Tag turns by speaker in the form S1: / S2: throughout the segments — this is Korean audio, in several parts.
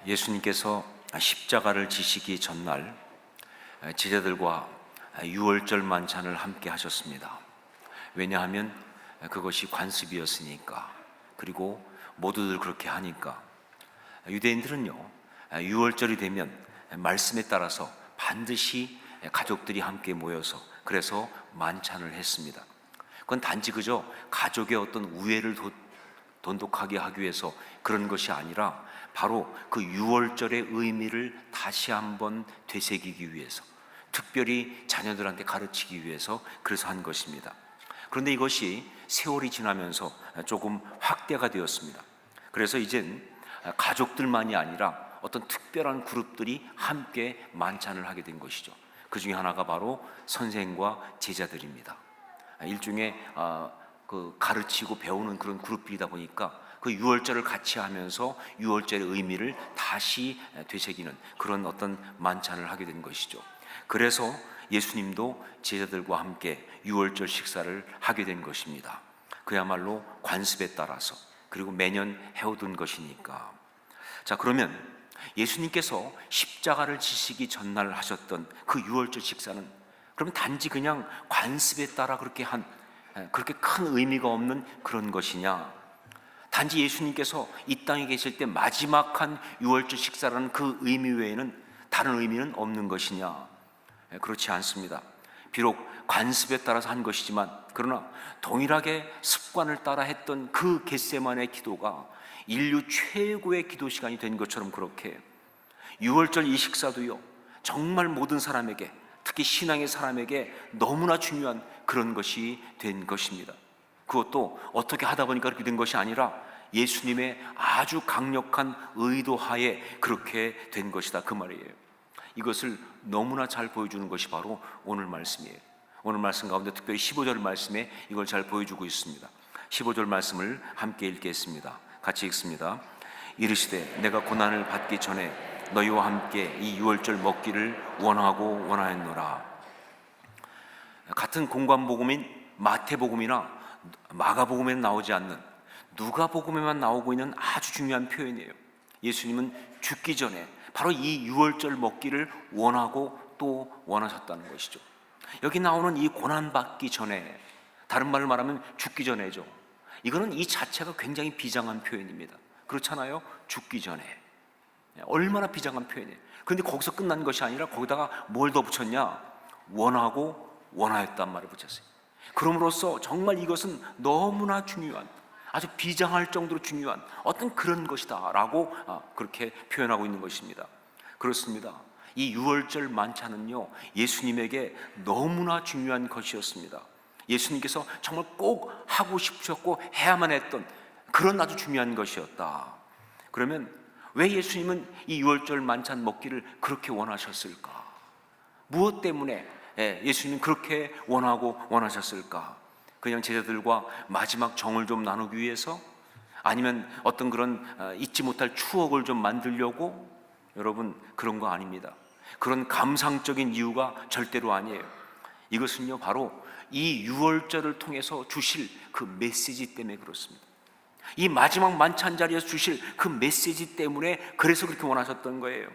S1: 예수님께서 십자가를 지시기 전날 제자들과 유월절 만찬을 함께 하셨습니다. 왜냐하면 그것이 관습이었으니까, 그리고 모두들 그렇게 하니까. 유대인들은요, 유월절이 되면 말씀에 따라서 반드시 가족들이 함께 모여서 그래서 만찬을 했습니다. 그건 단지 그저 가족의 어떤 우애를 돈독하게 하기 위해서 그런 것이 아니라 바로 그 유월절의 의미를 다시 한번 되새기기 위해서, 특별히 자녀들한테 가르치기 위해서 그래서 한 것입니다. 그런데 이것이 세월이 지나면서 조금 확대가 되었습니다. 그래서 이젠 가족들만이 아니라 어떤 특별한 그룹들이 함께 만찬을 하게 된 것이죠. 그 중에 하나가 바로 선생과 제자들입니다. 일종의 그 가르치고 배우는 그런 그룹이다 보니까 그 유월절을 같이 하면서 유월절의 의미를 다시 되새기는 그런 어떤 만찬을 하게 된 것이죠. 그래서 예수님도 제자들과 함께 유월절 식사를 하게 된 것입니다. 그야말로 관습에 따라서, 그리고 매년 해오던 것이니까. 자, 그러면 예수님께서 십자가를 지시기 전날 하셨던 그 유월절 식사는 그럼 단지 그냥 관습에 따라 그렇게 큰 의미가 없는 그런 것이냐? 단지 예수님께서 이 땅에 계실 때 마지막 한 유월절 식사라는 그 의미 외에는 다른 의미는 없는 것이냐? 그렇지 않습니다. 비록 관습에 따라서 한 것이지만, 그러나 동일하게 습관을 따라 했던 그 겟세마네 기도가 인류 최고의 기도 시간이 된 것처럼, 그렇게 유월절 이 식사도요, 정말 모든 사람에게, 특히 신앙의 사람에게 너무나 중요한 그런 것이 된 것입니다. 그것도 어떻게 하다 보니까 그렇게 된 것이 아니라 예수님의 아주 강력한 의도하에 그렇게 된 것이다, 그 말이에요. 이것을 너무나 잘 보여주는 것이 바로 오늘 말씀이에요. 오늘 말씀 가운데 특별히 15절 말씀에 이걸 잘 보여주고 있습니다. 15절 말씀을 함께 읽겠습니다. 같이 읽습니다. 이르시되 내가 고난을 받기 전에 너희와 함께 이 유월절 먹기를 원하였노라. 같은 공관복음인 마태복음이나 마가복음에는 나오지 않는, 누가복음에만 나오고 있는 아주 중요한 표현이에요. 예수님은 죽기 전에 바로 이 유월절 먹기를 원하고 또 원하셨다는 것이죠. 여기 나오는 이 고난받기 전에, 다른 말로 말하면 죽기 전에죠. 이거는 이 자체가 굉장히 비장한 표현입니다. 그렇잖아요? 죽기 전에. 얼마나 비장한 표현이에요. 그런데 거기서 끝난 것이 아니라 거기다가 뭘 더 붙였냐? 원하고 원하였단 말을 붙였어요. 그럼으로써 정말 이것은 너무나 중요한, 아주 비장할 정도로 중요한 어떤 그런 것이다 라고 그렇게 표현하고 있는 것입니다. 그렇습니다. 이 유월절 만찬은요, 예수님에게 너무나 중요한 것이었습니다. 예수님께서 정말 꼭 하고 싶으셨고 해야만 했던 그런 아주 중요한 것이었다. 그러면 왜 예수님은 이 유월절 만찬 먹기를 그렇게 원하셨을까? 무엇 때문에 예수님은 그렇게 원하고 원하셨을까? 그냥 제자들과 마지막 정을 좀 나누기 위해서? 아니면 어떤 그런 잊지 못할 추억을 좀 만들려고? 여러분, 그런 거 아닙니다. 그런 감상적인 이유가 절대로 아니에요. 이것은요, 바로 이 유월절을 통해서 주실 그 메시지 때문에 그렇습니다. 이 마지막 만찬 자리에서 주실 그 메시지 때문에 그래서 그렇게 원하셨던 거예요.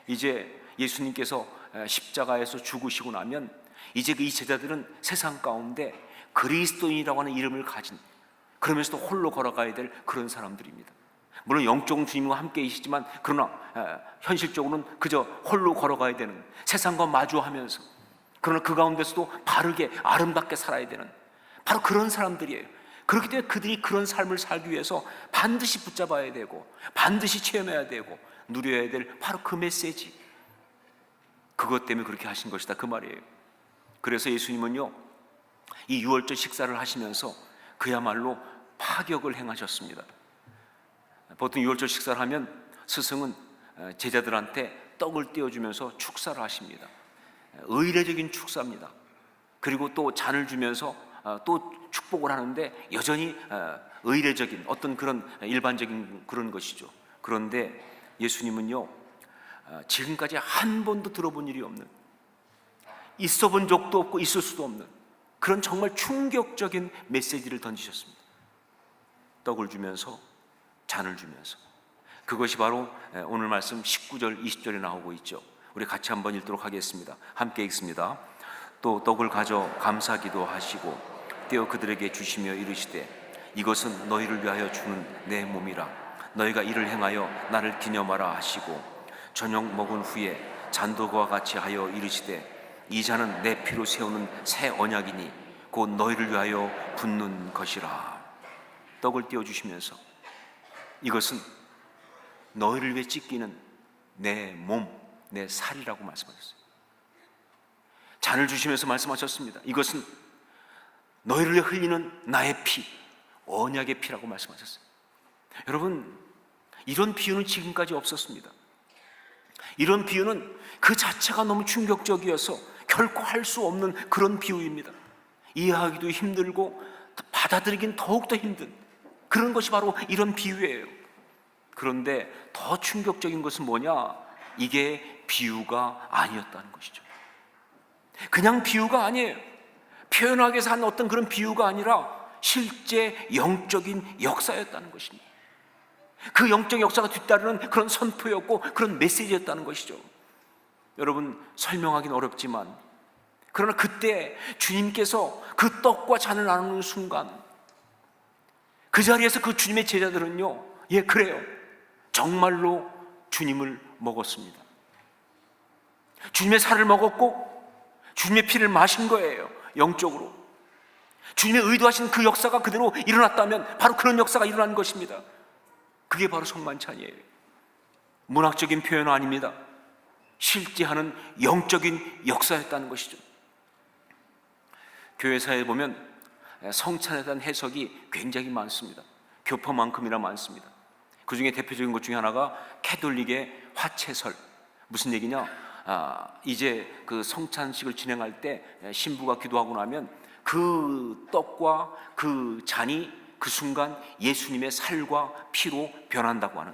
S1: 이제 예수님께서 십자가에서 죽으시고 나면 이제 이 제자들은 세상 가운데 그리스도인이라고 하는 이름을 가진, 그러면서도 홀로 걸어가야 될 그런 사람들입니다. 물론 영적인 주님과 함께 계시지만, 그러나 현실적으로는 그저 홀로 걸어가야 되는, 세상과 마주하면서, 그러나 그 가운데서도 바르게 아름답게 살아야 되는 바로 그런 사람들이에요. 그렇기 때문에 그들이 그런 삶을 살기 위해서 반드시 붙잡아야 되고 반드시 체험해야 되고 누려야 될 바로 그 메시지, 그것 때문에 그렇게 하신 것이다, 그 말이에요. 그래서 예수님은요, 이 유월절 식사를 하시면서 그야말로 파격을 행하셨습니다. 보통 유월절 식사를 하면 스승은 제자들한테 떡을 떼어주면서 축사를 하십니다. 의례적인 축사입니다. 그리고 또 잔을 주면서 또 축복을 하는데 여전히 의례적인 어떤 그런 일반적인 그런 것이죠. 그런데 예수님은요, 지금까지 한 번도 들어본 일이 없는, 있어 본 적도 없고 있을 수도 없는 그런 정말 충격적인 메시지를 던지셨습니다. 떡을 주면서, 잔을 주면서 그것이 바로 오늘 말씀 19절 20절에 나오고 있죠. 우리 같이 한번 읽도록 하겠습니다. 함께 읽습니다. 또 떡을 가져 감사기도 하시고 떼어 그들에게 주시며 이르시되 이것은 너희를 위하여 주는 내 몸이라. 너희가 이를 행하여 나를 기념하라 하시고 저녁 먹은 후에 잔도와 같이 하여 이르시되 이 잔은 내 피로 세우는 새 언약이니 곧 너희를 위하여 붓는 것이라. 떡을 떼어 주시면서 이것은 너희를 위해 찢기는 내 몸, 내 살이라고 말씀하셨어요. 잔을 주시면서 말씀하셨습니다. 이것은 너희를 위해 흘리는 나의 피, 언약의 피라고 말씀하셨어요. 여러분, 이런 비유는 지금까지 없었습니다. 이런 비유는 그 자체가 너무 충격적이어서 결코 할 수 없는 그런 비유입니다. 이해하기도 힘들고 받아들이긴 더욱더 힘든 그런 것이 바로 이런 비유예요. 그런데 더 충격적인 것은 뭐냐? 이게 비유가 아니었다는 것이죠. 그냥 비유가 아니에요. 표현하기 위해서 한 어떤 그런 비유가 아니라 실제 영적인 역사였다는 것입니다. 그 영적 역사가 뒤따르는 그런 선포였고 그런 메시지였다는 것이죠. 여러분, 설명하기는 어렵지만 그러나 그때 주님께서 그 떡과 잔을 나누는 순간 그 자리에서 그 주님의 제자들은요, 예, 그래요, 정말로 주님을 먹었습니다. 주님의 살을 먹었고 주님의 피를 마신 거예요. 영적으로 주님의 의도하신 그 역사가 그대로 일어났다면 바로 그런 역사가 일어난 것입니다. 그게 바로 성만찬이에요. 문학적인 표현은 아닙니다. 실제 하는 영적인 역사였다는 것이죠. 교회사에 보면 성찬에 대한 해석이 굉장히 많습니다. 교포만큼이나 많습니다. 그 중에 대표적인 것 중에 하나가 캐톨릭의 화채설. 무슨 얘기냐? 이제 그 성찬식을 진행할 때 신부가 기도하고 나면 그 떡과 그 잔이 그 순간 예수님의 살과 피로 변한다고 하는,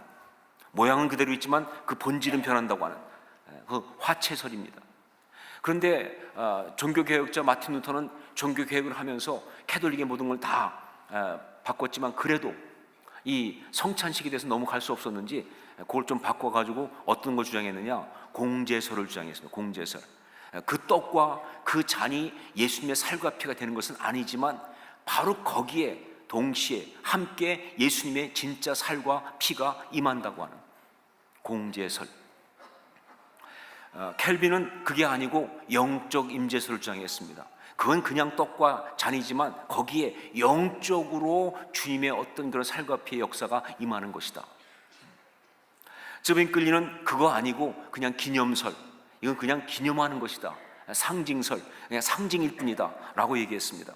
S1: 모양은 그대로 있지만 그 본질은 변한다고 하는 그 화채설입니다. 그런데 종교개혁자 마틴 루터는 종교개혁을 하면서 캐톨릭의 모든 걸 다 바꿨지만 그래도 이 성찬식에 대해서 너무 갈 수 없었는지 그걸 좀 바꿔가지고 어떤 걸 주장했느냐? 공제설을 주장했습니다. 공제설. 그 떡과 그 잔이 예수님의 살과 피가 되는 것은 아니지만 바로 거기에 동시에 함께 예수님의 진짜 살과 피가 임한다고 하는 공제설. 켈빈은 그게 아니고 영적 임재설을 주장했습니다. 그건 그냥 떡과 잔이지만 거기에 영적으로 주님의 어떤 그런 살과 피의 역사가 임하는 것이다. 쯔빙클리는 그거 아니고 그냥 기념설, 이건 그냥 기념하는 것이다, 상징설, 그냥 상징일 뿐이다 라고 얘기했습니다.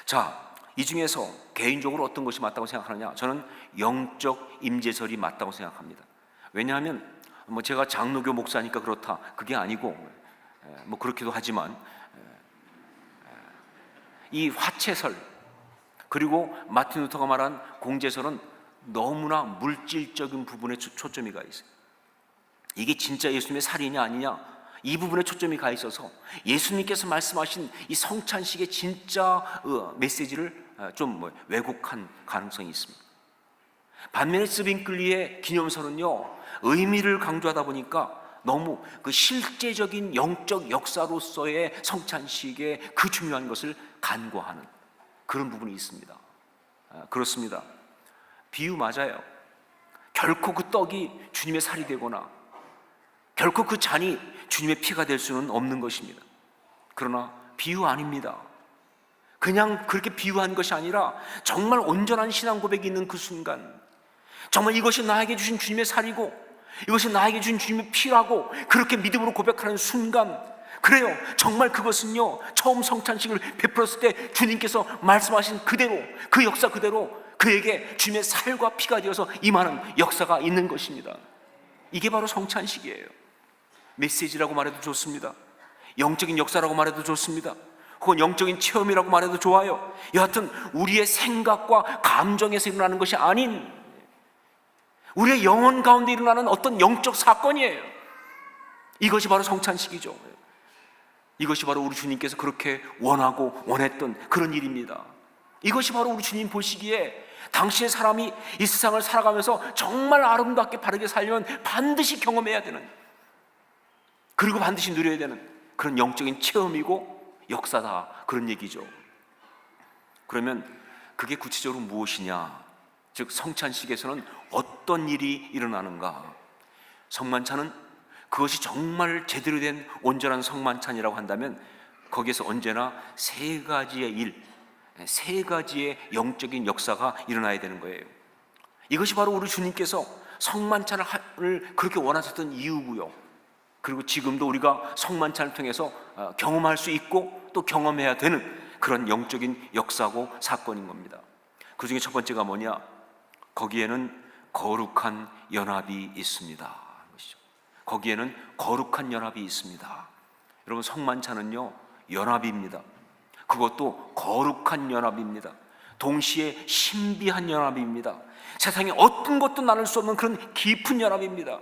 S1: 자, 이 중에서 개인적으로 어떤 것이 맞다고 생각하느냐? 저는 영적 임재설이 맞다고 생각합니다. 왜냐하면 제가 장로교 목사니까 그렇다, 그게 아니고 그렇기도 하지만 이 화채설 그리고 마틴 루터가 말한 공제설은 너무나 물질적인 부분에 초점이 가 있어요. 이게 진짜 예수님의 살이냐 아니냐, 이 부분에 초점이 가 있어서 예수님께서 말씀하신 이 성찬식의 진짜 메시지를 좀 왜곡한 가능성이 있습니다. 반면에 쯔빙클리의 기념설은요, 의미를 강조하다 보니까 너무 그 실제적인 영적 역사로서의 성찬식의 그 중요한 것을 간과하는 그런 부분이 있습니다. 그렇습니다. 비유 맞아요. 결코 그 떡이 주님의 살이 되거나 결코 그 잔이 주님의 피가 될 수는 없는 것입니다. 그러나 비유 아닙니다. 그냥 그렇게 비유한 것이 아니라 정말 온전한 신앙 고백이 있는 그 순간, 정말 이것이 나에게 주신 주님의 살이고 이것이 나에게 주신 주님의 피라고 그렇게 믿음으로 고백하는 순간, 그래요, 정말 그것은요, 처음 성찬식을 베풀었을 때 주님께서 말씀하신 그대로, 그 역사 그대로 그에게 주님의 살과 피가 되어서 임하는 역사가 있는 것입니다. 이게 바로 성찬식이에요. 메시지라고 말해도 좋습니다. 영적인 역사라고 말해도 좋습니다. 혹은 영적인 체험이라고 말해도 좋아요. 여하튼 우리의 생각과 감정에서 일어나는 것이 아닌 우리의 영혼 가운데 일어나는 어떤 영적 사건이에요. 이것이 바로 성찬식이죠. 이것이 바로 우리 주님께서 그렇게 원하고 원했던 그런 일입니다. 이것이 바로 우리 주님 보시기에 당신의 사람이 이 세상을 살아가면서 정말 아름답게 바르게 살려면 반드시 경험해야 되는, 그리고 반드시 누려야 되는 그런 영적인 체험이고 역사다, 그런 얘기죠. 그러면 그게 구체적으로 무엇이냐, 즉 성찬식에서는 어떤 일이 일어나는가. 성만찬은 그것이 정말 제대로 된 온전한 성만찬이라고 한다면 거기에서 언제나 세 가지의 일, 세 가지의 영적인 역사가 일어나야 되는 거예요. 이것이 바로 우리 주님께서 성만찬을 그렇게 원하셨던 이유고요. 그리고 지금도 우리가 성만찬을 통해서 경험할 수 있고 또 경험해야 되는 그런 영적인 역사고 사건인 겁니다. 그 중에 첫 번째가 뭐냐? 거기에는 거룩한 연합이 있습니다. 거기에는 거룩한 연합이 있습니다. 여러분, 성만찬은요, 연합입니다. 그것도 거룩한 연합입니다. 동시에 신비한 연합입니다. 세상에 어떤 것도 나눌 수 없는 그런 깊은 연합입니다.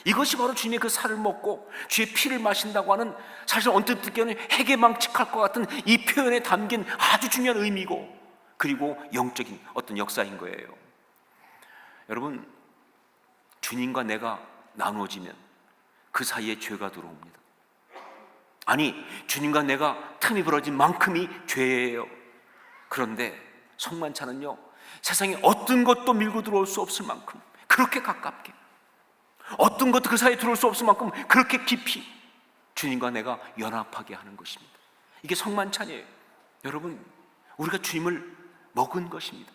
S1: 이것이 바로 주님의 그 살을 먹고 주의 피를 마신다고 하는, 사실 언뜻 듣기에는 해괴망측할 것 같은 이 표현에 담긴 아주 중요한 의미고, 그리고 영적인 어떤 역사인 거예요. 여러분, 주님과 내가 나누어지면 그 사이에 죄가 들어옵니다. 아니, 주님과 내가 틈이 벌어진 만큼이 죄예요. 그런데 성만찬은요, 세상에 어떤 것도 밀고 들어올 수 없을 만큼 그렇게 가깝게, 어떤 것도 그 사이에 들어올 수 없을 만큼 그렇게 깊이 주님과 내가 연합하게 하는 것입니다. 이게 성만찬이에요. 여러분, 우리가 주님을 먹은 것입니다.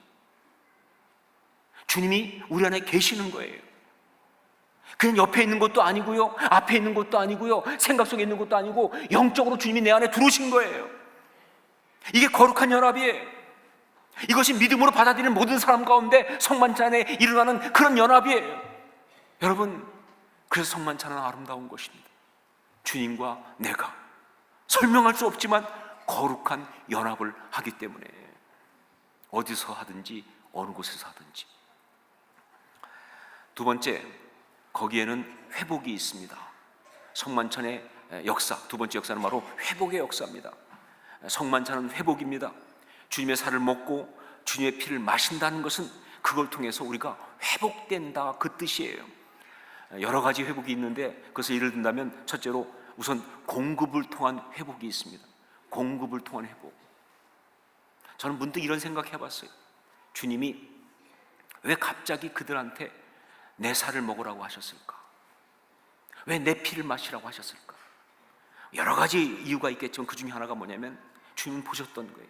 S1: 주님이 우리 안에 계시는 거예요. 그냥 옆에 있는 것도 아니고요, 앞에 있는 것도 아니고요, 생각 속에 있는 것도 아니고 영적으로 주님이 내 안에 들어오신 거예요. 이게 거룩한 연합이에요. 이것이 믿음으로 받아들이는 모든 사람 가운데 성만찬에 일어나는 그런 연합이에요. 여러분, 그래서 성만찬은 아름다운 것입니다. 주님과 내가 설명할 수 없지만 거룩한 연합을 하기 때문에, 어디서 하든지 어느 곳에서 하든지. 두 번째, 거기에는 회복이 있습니다. 성만찬의 역사, 두 번째 역사는 바로 회복의 역사입니다. 성만찬은 회복입니다. 주님의 살을 먹고 주님의 피를 마신다는 것은 그걸 통해서 우리가 회복된다, 그 뜻이에요. 여러 가지 회복이 있는데 그것을 예를 든다면, 첫째로 우선 공급을 통한 회복이 있습니다. 공급을 통한 회복. 저는 문득 이런 생각 해봤어요. 주님이 왜 갑자기 그들한테 내 살을 먹으라고 하셨을까? 왜 내 피를 마시라고 하셨을까? 여러 가지 이유가 있겠지만 그 중에 하나가 뭐냐면, 주님은 보셨던 거예요.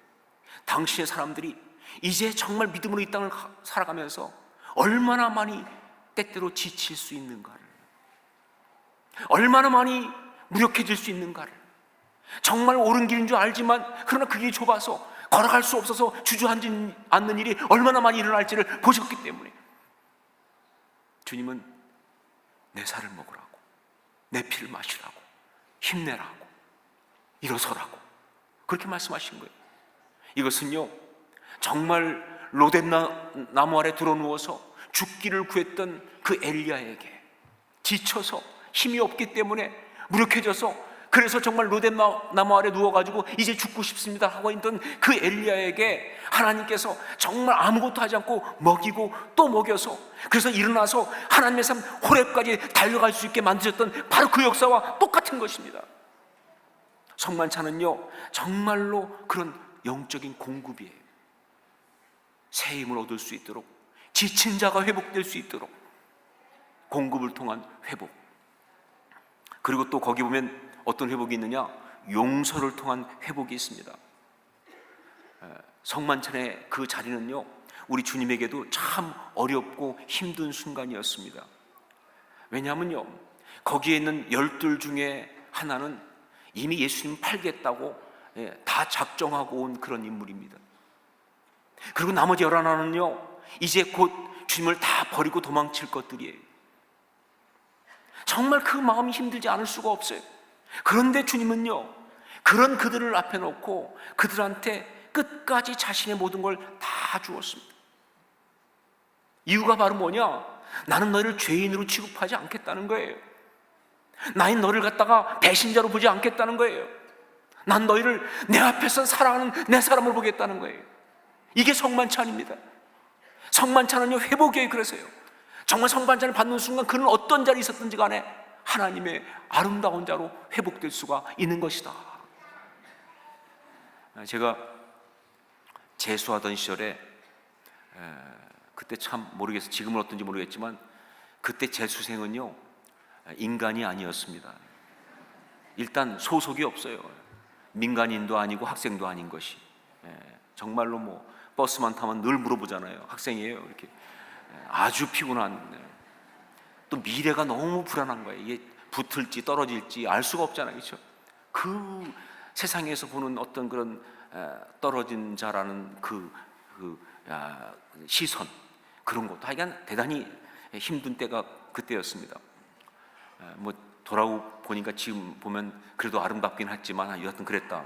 S1: 당신의 사람들이 이제 정말 믿음으로 이 땅을 살아가면서 얼마나 많이 때때로 지칠 수 있는가를, 얼마나 많이 무력해질 수 있는가를, 정말 옳은 길인 줄 알지만 그러나 그 길이 좁아서 걸어갈 수 없어서 주저앉지 않는 일이 얼마나 많이 일어날지를 보셨기 때문에 주님은 내 살을 먹으라고, 내 피를 마시라고, 힘내라고, 일어서라고 그렇게 말씀하신 거예요. 이것은요, 정말 로댓 나무 아래 드러누워서 죽기를 구했던 그 엘리야에게 지쳐서 힘이 없기 때문에 무력해져서, 그래서 정말 로댓 나무 아래 누워가지고 이제 죽고 싶습니다 하고 있던 그 엘리야에게 하나님께서 정말 아무것도 하지 않고 먹이고 또 먹여서, 그래서 일어나서 하나님의 삶 호렙까지 달려갈 수 있게 만드셨던 바로 그 역사와 똑같은 것입니다. 성만찬은요, 정말로 그런 영적인 공급이에요. 새 힘을 얻을 수 있도록, 지친 자가 회복될 수 있도록 공급을 통한 회복. 그리고 또 거기 보면 어떤 회복이 있느냐? 용서를 통한 회복이 있습니다. 성만찬의 그 자리는요, 우리 주님에게도 참 어렵고 힘든 순간이었습니다. 왜냐하면요, 거기에 있는 12 중에 하나는 이미 예수님 팔겠다고 다 작정하고 온 그런 인물입니다. 그리고 나머지 11은요, 이제 곧 주님을 다 버리고 도망칠 것들이에요. 정말 그 마음이 힘들지 않을 수가 없어요. 그런데 주님은요, 그런 그들을 앞에 놓고 그들한테 끝까지 자신의 모든 걸 다 주었습니다. 이유가 바로 뭐냐? 나는 너희를 죄인으로 취급하지 않겠다는 거예요. 나는 너를 갖다가 배신자로 보지 않겠다는 거예요. 난 너희를 내 앞에서 사랑하는 내 사람으로 보겠다는 거예요. 이게 성만찬입니다. 성만찬은요 회복이에요. 그래서요 정말 성만찬을 받는 순간 그는 어떤 자리에 있었든지 간에 하나님의 아름다운 자로 회복될 수가 있는 것이다. 제가 재수하던 시절에 그때 참 모르겠어요. 지금은 어떤지 모르겠지만 그때 재수생은요 인간이 아니었습니다. 일단 소속이 없어요. 민간인도 아니고 학생도 아닌 것이. 정말로 뭐 버스만 타면 늘 물어보잖아요. 학생이에요 이렇게. 아주 피곤한, 또 미래가 너무 불안한 거예요. 이게 붙을지 떨어질지 알 수가 없잖아요. 그렇죠? 그 세상에서 보는 어떤 그런 떨어진 자라는 시선, 그런 것도 하여간 대단히 힘든 때가 그때였습니다. 뭐 돌아보니까 지금 보면 그래도 아름답긴 했지만 여하튼 그랬다.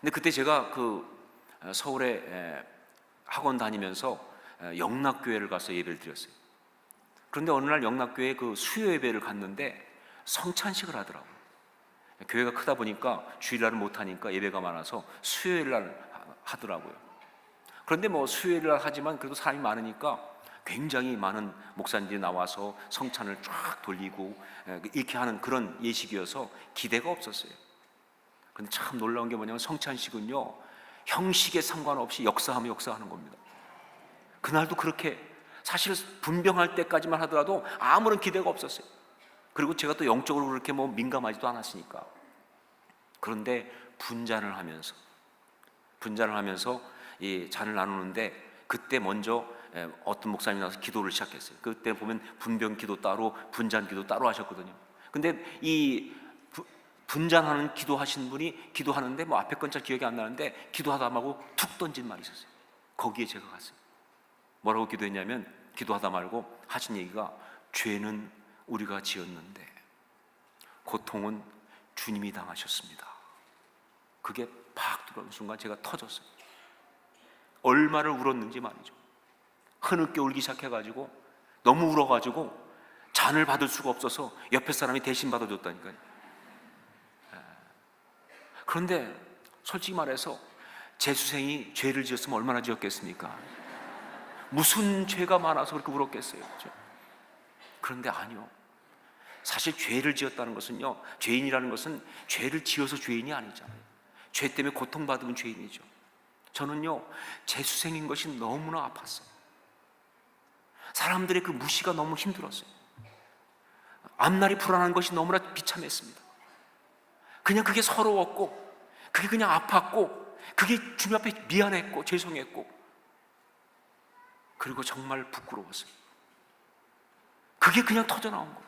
S1: 근데 그때 제가 서울에 학원 다니면서 영락교회를 가서 예배를 드렸어요. 그런데 어느 날 영락교회 수요 예배를 갔는데 성찬식을 하더라고요. 교회가 크다 보니까 주일날은 못하니까 예배가 많아서 수요일날 하더라고요. 그런데 뭐 수요일날 하지만 그래도 사람이 많으니까 굉장히 많은 목사님들이 나와서 성찬을 쫙 돌리고 이렇게 하는 그런 예식이어서 기대가 없었어요. 그런데 참 놀라운 게 뭐냐면 성찬식은요 형식에 상관없이 역사하면 역사하는 겁니다. 그날도 그렇게 사실 분병할 때까지만 하더라도 아무런 기대가 없었어요. 그리고 제가 또 영적으로 그렇게 뭐 민감하지도 않았으니까. 그런데 분잔을 하면서 이 잔을 나누는데 그때 먼저 어떤 목사님이 나와서 기도를 시작했어요. 그때 보면 분병 기도 따로 분잔 기도 따로 하셨거든요. 근데 이 분잔하는 기도하신 분이 기도하는데 뭐 앞에 건 잘 기억이 안 나는데 기도하다 말고 툭 던진 말이 있었어요. 거기에 제가 갔어요. 뭐라고 기도했냐면 기도하다 말고 하신 얘기가 죄는 우리가 지었는데 고통은 주님이 당하셨습니다. 그게 팍 들어오는 순간 제가 터졌어요. 얼마를 울었는지 말이죠. 흐느껴 울기 시작해가지고 너무 울어가지고 잔을 받을 수가 없어서 옆에 사람이 대신 받아줬다니까요. 그런데 솔직히 말해서 재수생이 죄를 지었으면 얼마나 지었겠습니까? 무슨 죄가 많아서 그렇게 울었겠어요? 그렇죠? 그런데 아니요. 사실 죄를 지었다는 것은요, 죄인이라는 것은 죄를 지어서 죄인이 아니잖아요. 죄 때문에 고통받으면 죄인이죠. 저는요 재수생인 것이 너무나 아팠어요. 사람들의 그 무시가 너무 힘들었어요. 앞날이 불안한 것이 너무나 비참했습니다. 그냥 그게 서러웠고 그게 그냥 아팠고 그게 주님 앞에 미안했고 죄송했고 그리고 정말 부끄러웠어요. 그게 그냥 터져나온 거예요.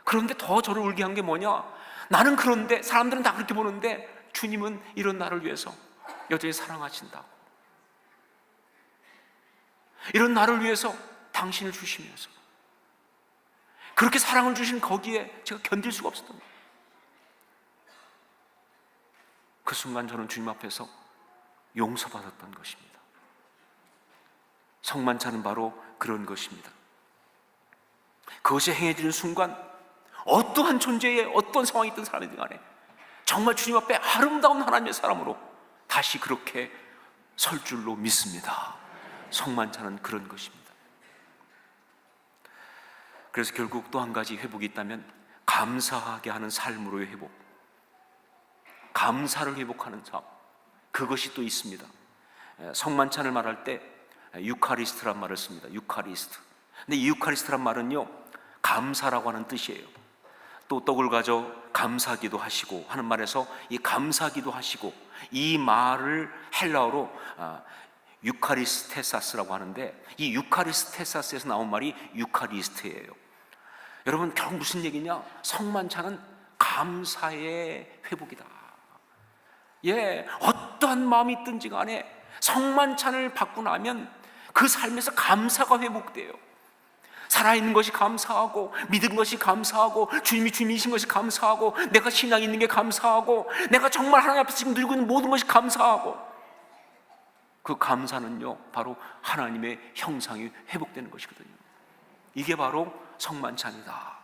S1: 그런데 더 저를 울게 한 게 뭐냐, 나는 그런데 사람들은 다 그렇게 보는데 주님은 이런 나를 위해서 여전히 사랑하신다고, 이런 나를 위해서 당신을 주시면서 그렇게 사랑을 주신 거기에 제가 견딜 수가 없었던 거예요. 그 순간 저는 주님 앞에서 용서받았던 것입니다. 성만찬은 바로 그런 것입니다. 그것이 행해지는 순간 어떠한 존재의 어떤 상황이 있든 사람이든 간에 정말 주님 앞에 아름다운 하나님의 사람으로 다시 그렇게 설 줄로 믿습니다. 성만찬은 그런 것입니다. 그래서 결국 또 한 가지 회복이 있다면 감사하게 하는 삶으로의 회복, 감사를 회복하는 삶, 그것이 또 있습니다. 성만찬을 말할 때 유카리스트란 말을 씁니다. 유카리스트. 근데 이 유카리스트란 말은요 감사라고 하는 뜻이에요. 또 떡을 가져 감사기도 하시고 하는 말에서 이 감사기도 하시고, 이 말을 헬라어로 유카리스테사스라고 하는데 이 유카리스테사스에서 나온 말이 유카리스트예요. 여러분 결국 무슨 얘기냐, 성만찬은 감사의 회복이다. 어떠한 마음이 있든지 간에 성만찬을 받고 나면 그 삶에서 감사가 회복돼요. 살아있는 것이 감사하고, 믿은 것이 감사하고, 주님이 주님이신 것이 감사하고, 내가 신앙이 있는 게 감사하고, 내가 정말 하나님 앞에서 지금 누리고 있는 모든 것이 감사하고, 그 감사는요 바로 하나님의 형상이 회복되는 것이거든요. 이게 바로 성만찬이다.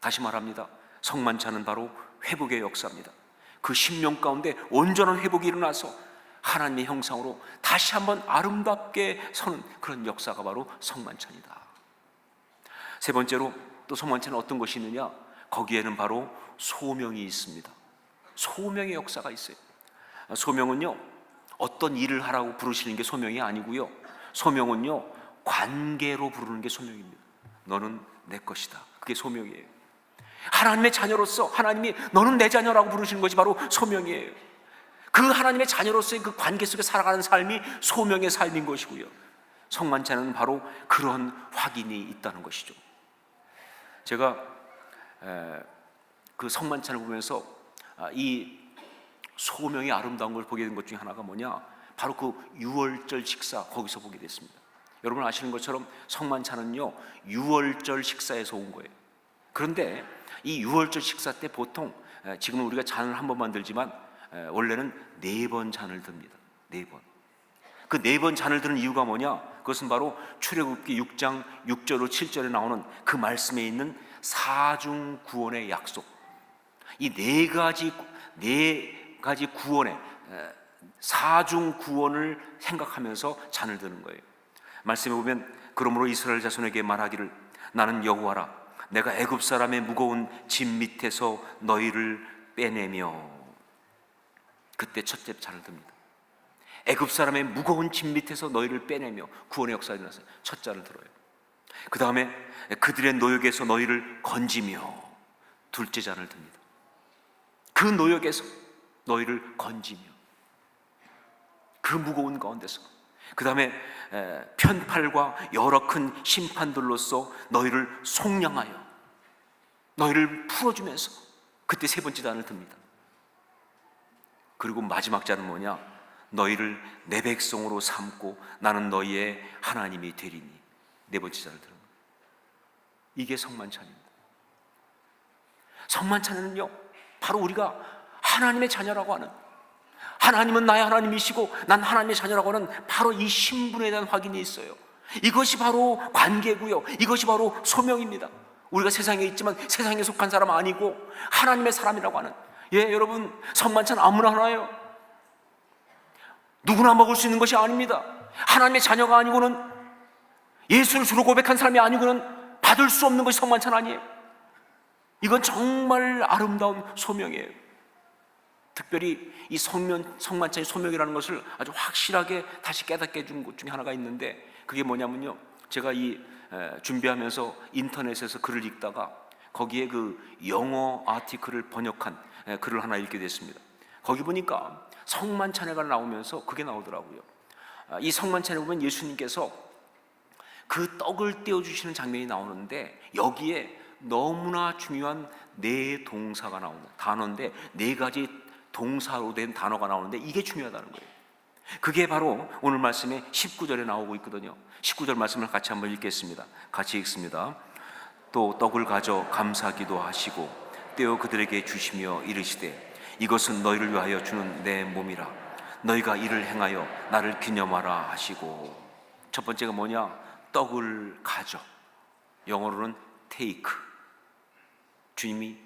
S1: 다시 말합니다. 성만찬은 바로 회복의 역사입니다. 그 심령 가운데 온전한 회복이 일어나서 하나님의 형상으로 다시 한번 아름답게 서는 그런 역사가 바로 성만찬이다. 세 번째로 또 성만찬은 어떤 것이 있느냐? 거기에는 바로 소명이 있습니다. 소명의 역사가 있어요. 소명은요, 어떤 일을 하라고 부르시는 게 소명이 아니고요, 소명은요, 관계로 부르는 게 소명입니다. 너는 내 것이다. 그게 소명이에요. 하나님의 자녀로서 하나님이 너는 내 자녀라고 부르시는 것이 바로 소명이에요. 그 하나님의 자녀로서의 그 관계 속에 살아가는 삶이 소명의 삶인 것이고요, 성만찬은 바로 그런 확인이 있다는 것이죠. 제가 그 성만찬을 보면서 이 소명의 아름다운 걸 보게 된 것 중에 하나가 뭐냐, 바로 그 유월절 식사, 거기서 보게 됐습니다. 여러분 아시는 것처럼 성만찬은요, 유월절 식사에서 온 거예요. 그런데 이 유월절 식사 때 보통 지금은 우리가 잔을 한 번만 들지만 원래는 4번 잔을 듭니다. 4번. 그 4번 잔을 드는 이유가 뭐냐? 그것은 바로 출애굽기 6장 6절로 7절에 나오는 그 말씀에 있는 사중 구원의 약속. 이 네 가지 구원의 사중 구원을 생각하면서 잔을 드는 거예요. 말씀에 보면 그러므로 이스라엘 자손에게 말하기를 나는 여호와라 내가 애굽 사람의 무거운 짐 밑에서 너희를 빼내며, 그때 첫째 잔을 듭니다. 애굽 사람의 무거운 짐 밑에서 너희를 빼내며 구원의 역사가 일어났어요. 첫 잔을 들어요. 그 다음에 그들의 노역에서 너희를 건지며, 둘째 잔을 듭니다. 그 노역에서 너희를 건지며, 그 무거운 가운데서, 그 다음에 편팔과 여러 큰 심판들로서 너희를 속량하여 너희를 풀어주면서 그때 세 번째 잔을 듭니다. 그리고 마지막 잔은 뭐냐? 너희를 내 백성으로 삼고 나는 너희의 하나님이 되리니, 네 번째 잔을 들은 거예요. 이게 성만찬입니다. 성만찬은요, 바로 우리가 하나님의 자녀라고 하는, 하나님은 나의 하나님이시고 난 하나님의 자녀라고 하는 바로 이 신분에 대한 확인이 있어요. 이것이 바로 관계고요, 이것이 바로 소명입니다. 우리가 세상에 있지만 세상에 속한 사람 아니고 하나님의 사람이라고 하는, 여러분, 성만찬 아무나 하나요? 누구나 먹을 수 있는 것이 아닙니다. 하나님의 자녀가 아니고는, 예수를 주로 고백한 사람이 아니고는 받을 수 없는 것이 성만찬 아니에요. 이건 정말 아름다운 소명이에요. 특별히 이 성만찬의 소명이라는 것을 아주 확실하게 다시 깨닫게 해준 것 중에 하나가 있는데, 그게 뭐냐면요, 제가 준비하면서 인터넷에서 글을 읽다가 거기에 그 영어 아티클을 번역한 글을 하나 읽게 됐습니다. 거기 보니까 성만찬회가 나오면서 그게 나오더라고요. 이 성만찬에 보면 예수님께서 그 떡을 떼어주시는 장면이 나오는데, 여기에 너무나 중요한 네 동사가 나옵니다. 단어인데 네 가지 동사로 된 단어가 나오는데 이게 중요하다는 거예요. 그게 바로 오늘 말씀에 19절에 나오고 있거든요. 19절 말씀을 같이 한번 읽겠습니다. 같이 읽습니다. 또 떡을 가져 감사기도 하시고 떼어 그들에게 주시며 이르시되 이것은 너희를 위하여 주는 내 몸이라 너희가 이를 행하여 나를 기념하라 하시고. 첫 번째가 뭐냐? 떡을 가져, 영어로는 take. 주님이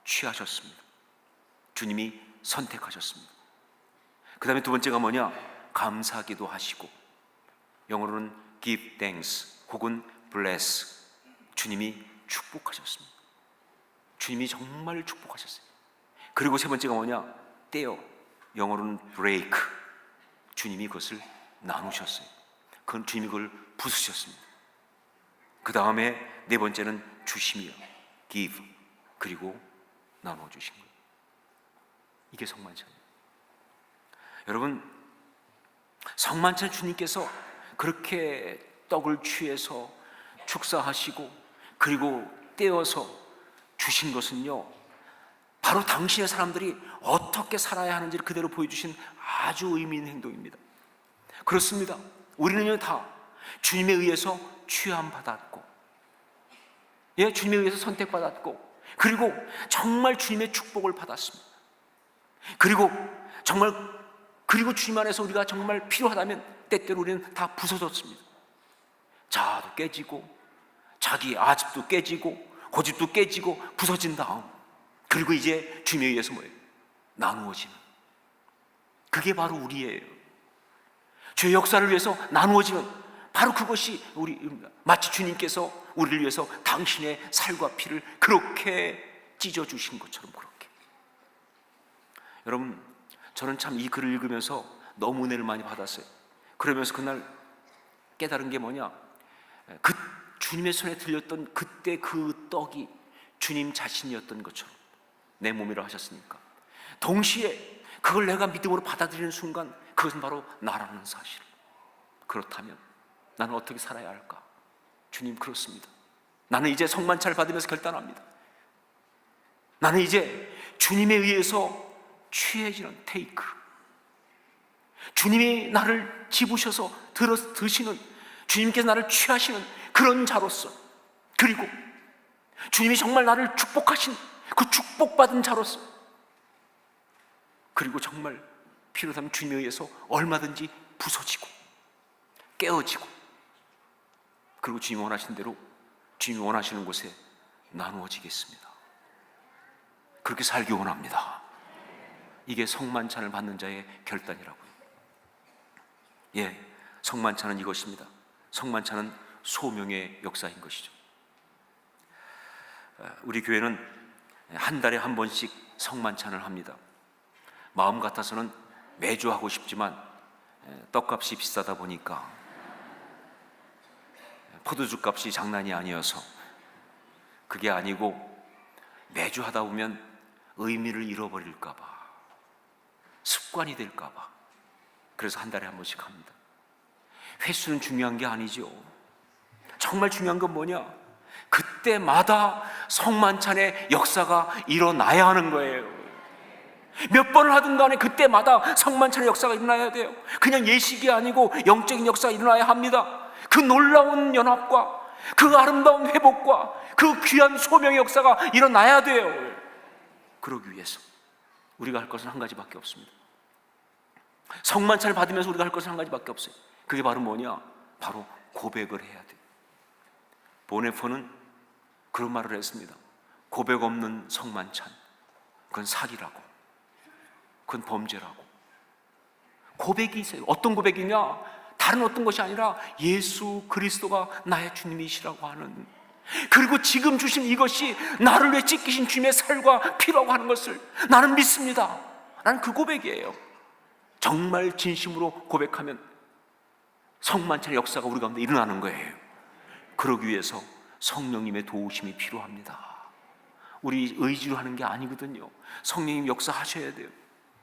S1: 취하셨습니다. 주님이 선택하셨습니다. 그 다음에 두 번째가 뭐냐? 감사기도 하시고, 영어로는 give thanks 혹은 bless. 주님이 축복하셨습니다. 주님이 정말 축복하셨어요. 그리고 세 번째가 뭐냐? 떼어, 영어로는 break. 주님이 그것을 나누셨어요. 그건 주님이 그걸 부수셨습니다. 그 다음에 네 번째는 주심이요, give. 그리고 나누어 주신 거예요. 이게 성만찬이에요. 여러분, 성만찬 주님께서 그렇게 떡을 취해서 축사하시고 그리고 떼어서 주신 것은요, 바로 당시의 사람들이 어떻게 살아야 하는지를 그대로 보여주신 아주 의미 있는 행동입니다. 그렇습니다. 우리는요 다 주님에 의해서 취함받았고, 주님에 의해서 선택받았고, 그리고 정말 주님의 축복을 받았습니다. 그리고 주님 안에서 우리가 정말 필요하다면 때때로 우리는 다 부서졌습니다. 자아도 깨지고, 자기 아집도 깨지고, 고집도 깨지고 부서진 다음, 그리고 이제 주님에 의해서 뭐예요? 나누어지는 그게 바로 우리예요. 주의 역사를 위해서 나누어지는 바로 그것이 마치 주님께서 우리를 위해서 당신의 살과 피를 그렇게 찢어주신 것처럼 그렇게. 여러분, 저는 참 이 글을 읽으면서 너무 은혜를 많이 받았어요. 그러면서 그날 깨달은 게 뭐냐, 그 주님의 손에 들렸던 그때 그 떡이 주님 자신이었던 것처럼 내 몸이라 하셨으니까 동시에 그걸 내가 믿음으로 받아들이는 순간 그것은 바로 나라는 사실. 그렇다면 나는 어떻게 살아야 할까? 주님, 그렇습니다. 나는 이제 성만찬을 받으면서 결단합니다. 나는 이제 주님에 의해서 취해지는 테이크, 주님이 나를 집으셔서 드시는, 주님께서 나를 취하시는 그런 자로서, 그리고 주님이 정말 나를 축복하신 그 축복받은 자로서, 그리고 정말 필요하다면 주님에 의해서 얼마든지 부서지고 깨어지고, 그리고 주님이 원하시는 대로 주님이 원하시는 곳에 나누어지겠습니다. 그렇게 살기 원합니다. 이게 성만찬을 받는 자의 결단이라고요. 예, 성만찬은 이것입니다. 성만찬은 소명의 역사인 것이죠. 우리 교회는 한 달에 한 번씩 성만찬을 합니다. 마음 같아서는 매주 하고 싶지만 떡값이 비싸다 보니까, 포도주 값이 장난이 아니어서, 그게 아니고 매주 하다 보면 의미를 잃어버릴까 봐, 습관이 될까 봐, 그래서 한 달에 한 번씩 합니다. 횟수는 중요한 게 아니죠. 정말 중요한 건 뭐냐, 그때마다 성만찬의 역사가 일어나야 하는 거예요. 몇 번을 하든 간에 그때마다 성만찬의 역사가 일어나야 돼요. 그냥 예식이 아니고 영적인 역사가 일어나야 합니다. 그 놀라운 연합과 그 아름다운 회복과 그 귀한 소명의 역사가 일어나야 돼요. 그러기 위해서 우리가 할 것은 한 가지밖에 없습니다. 성만찬을 받으면서 우리가 할 것은 한 가지밖에 없어요. 그게 바로 뭐냐, 바로 고백을 해야 돼요. 보네포는 그런 말을 했습니다. 고백 없는 성만찬, 그건 사기라고, 그건 범죄라고. 고백이 있어요. 어떤 고백이냐, 다른 어떤 것이 아니라 예수 그리스도가 나의 주님이시라고 하는, 그리고 지금 주신 이것이 나를 위해 찢기신 주님의 살과 피라고 하는 것을 나는 믿습니다. 나는 그 고백이에요. 정말 진심으로 고백하면 성만찬의 역사가 우리 가운데 일어나는 거예요. 그러기 위해서 성령님의 도우심이 필요합니다. 우리 의지로 하는 게 아니거든요. 성령님 역사하셔야 돼요.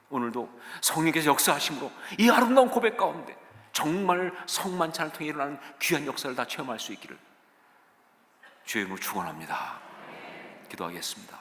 S1: 오늘도 성령께서 역사하심으로 이 아름다운 고백 가운데 정말 성만찬을 통해 일어나는 귀한 역사를 다 체험할 수 있기를 주의 이름으로 축원합니다. 기도하겠습니다.